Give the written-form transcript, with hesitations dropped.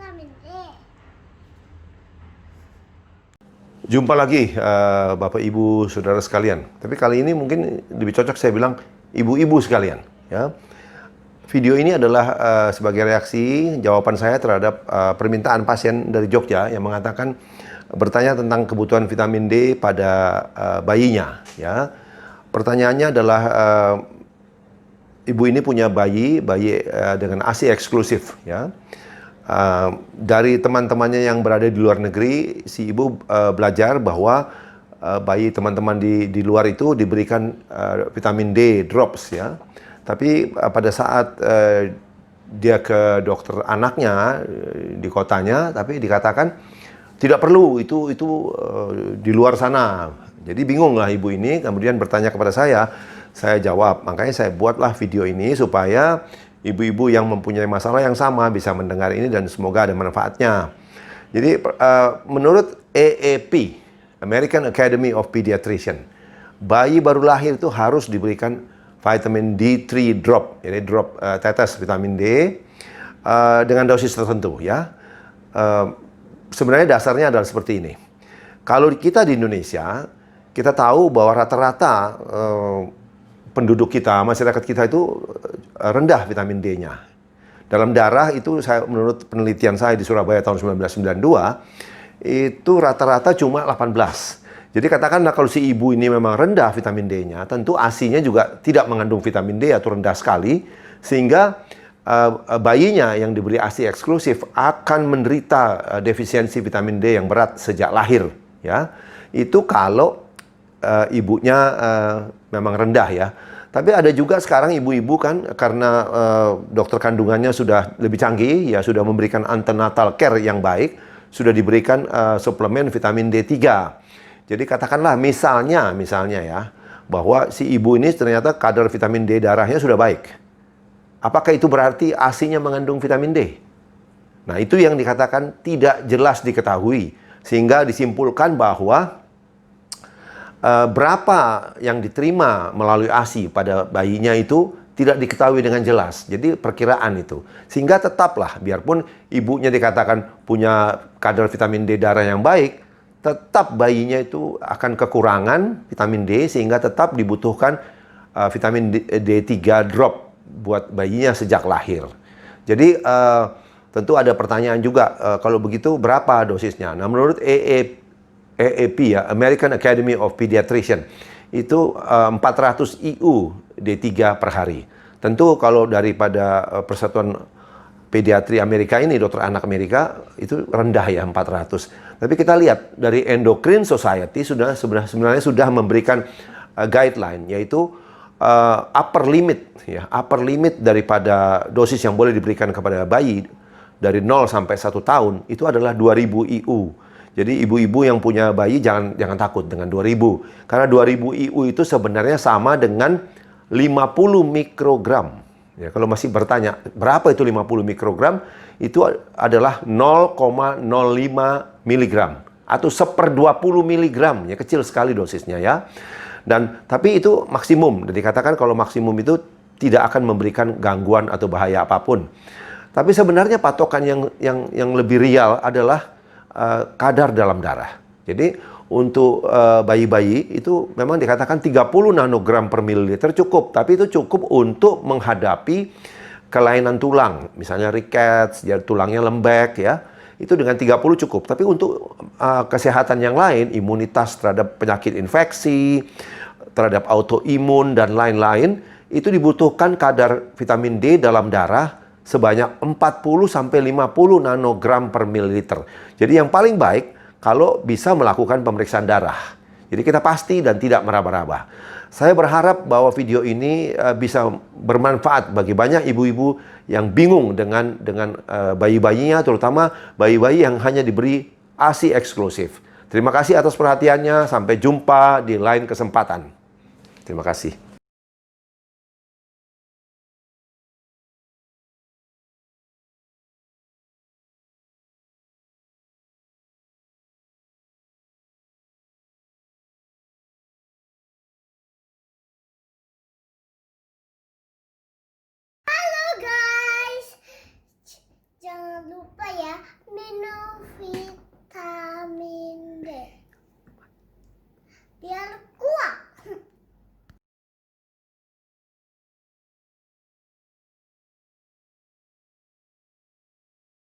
vitamin D. Jumpa lagi Bapak Ibu Saudara sekalian. Tapi kali ini mungkin lebih cocok saya bilang ibu-ibu sekalian, ya. Video ini adalah sebagai reaksi jawaban saya terhadap permintaan pasien dari Jogja yang mengatakan bertanya tentang kebutuhan vitamin D pada bayinya, ya. Pertanyaannya adalah ibu ini punya bayi dengan ASI eksklusif, ya. Dari teman-temannya yang berada di luar negeri, si ibu belajar bahwa bayi teman-teman di luar itu diberikan vitamin D drops, ya. Tapi pada saat dia ke dokter anaknya di kotanya, tapi dikatakan tidak perlu, itu di luar sana. Jadi bingung lah ibu ini, kemudian bertanya kepada saya jawab. Makanya saya buatlah video ini supaya ibu-ibu yang mempunyai masalah yang sama bisa mendengar ini dan semoga ada manfaatnya. Jadi menurut AAP, American Academy of Pediatricians, bayi baru lahir itu harus diberikan vitamin D3 drop, jadi drop tetes vitamin D dengan dosis tertentu, ya. Sebenarnya dasarnya adalah seperti ini. Kalau kita di Indonesia, kita tahu bahwa rata-rata penduduk kita, masyarakat kita itu rendah vitamin D-nya. Dalam darah itu menurut penelitian saya di Surabaya tahun 1992, itu rata-rata cuma 18. Jadi katakanlah kalau si ibu ini memang rendah vitamin D-nya, tentu ASI-nya juga tidak mengandung vitamin D atau rendah sekali, sehingga bayinya yang diberi ASI eksklusif akan menderita defisiensi vitamin D yang berat sejak lahir, ya. Itu kalau ibunya memang rendah, ya. Tapi ada juga sekarang ibu-ibu kan karena dokter kandungannya sudah lebih canggih, ya, sudah memberikan antenatal care yang baik, sudah diberikan suplemen vitamin D3. Jadi katakanlah misalnya ya, bahwa si ibu ini ternyata kadar vitamin D darahnya sudah baik. Apakah itu berarti ASI-nya mengandung vitamin D? Nah, itu yang dikatakan tidak jelas diketahui, sehingga disimpulkan bahwa berapa yang diterima melalui ASI pada bayinya itu tidak diketahui dengan jelas. Jadi perkiraan itu. Sehingga tetaplah, biarpun ibunya dikatakan punya kadar vitamin D darah yang baik, tetap bayinya itu akan kekurangan vitamin D, sehingga tetap dibutuhkan vitamin D3 drop buat bayinya sejak lahir. Jadi tentu ada pertanyaan juga, kalau begitu berapa dosisnya? Nah, menurut AAP, ya, American Academy of Pediatricians, itu 400 IU D3 per hari. Tentu kalau daripada Persatuan Pediatri Amerika ini, dokter anak Amerika, itu rendah, ya, 400. Tapi kita lihat dari Endocrine Society sebenarnya sudah memberikan guideline, yaitu upper limit, ya, upper limit daripada dosis yang boleh diberikan kepada bayi dari 0 sampai 1 tahun itu adalah 2000 IU. Jadi ibu-ibu yang punya bayi jangan takut dengan 2000. Karena 2000 IU itu sebenarnya sama dengan 50 mikrogram. Ya, kalau masih bertanya, berapa itu 50 mikrogram? Itu adalah 0,05 miligram. Atau 1/20 miligram. Ya, kecil sekali dosisnya, ya. Tapi itu maksimum. Dan dikatakan kalau maksimum itu tidak akan memberikan gangguan atau bahaya apapun. Tapi sebenarnya patokan yang lebih real adalah kadar dalam darah. Jadi untuk bayi-bayi itu memang dikatakan 30 nanogram per mililiter cukup, tapi itu cukup untuk menghadapi kelainan tulang, misalnya rickets, jadi tulangnya lembek, ya. Itu dengan 30 cukup. Tapi untuk kesehatan yang lain, imunitas terhadap penyakit infeksi, terhadap autoimun dan lain-lain, itu dibutuhkan kadar vitamin D dalam darah sebanyak 40-50 nanogram per mililiter. Jadi yang paling baik kalau bisa melakukan pemeriksaan darah. Jadi kita pasti dan tidak meraba-raba. Saya berharap bahwa video ini bisa bermanfaat bagi banyak ibu-ibu yang bingung dengan bayi-bayinya, terutama bayi-bayi yang hanya diberi ASI eksklusif. Terima kasih atas perhatiannya. Sampai jumpa di lain kesempatan. Terima kasih. Halo guys, jangan Jangan lupa ya,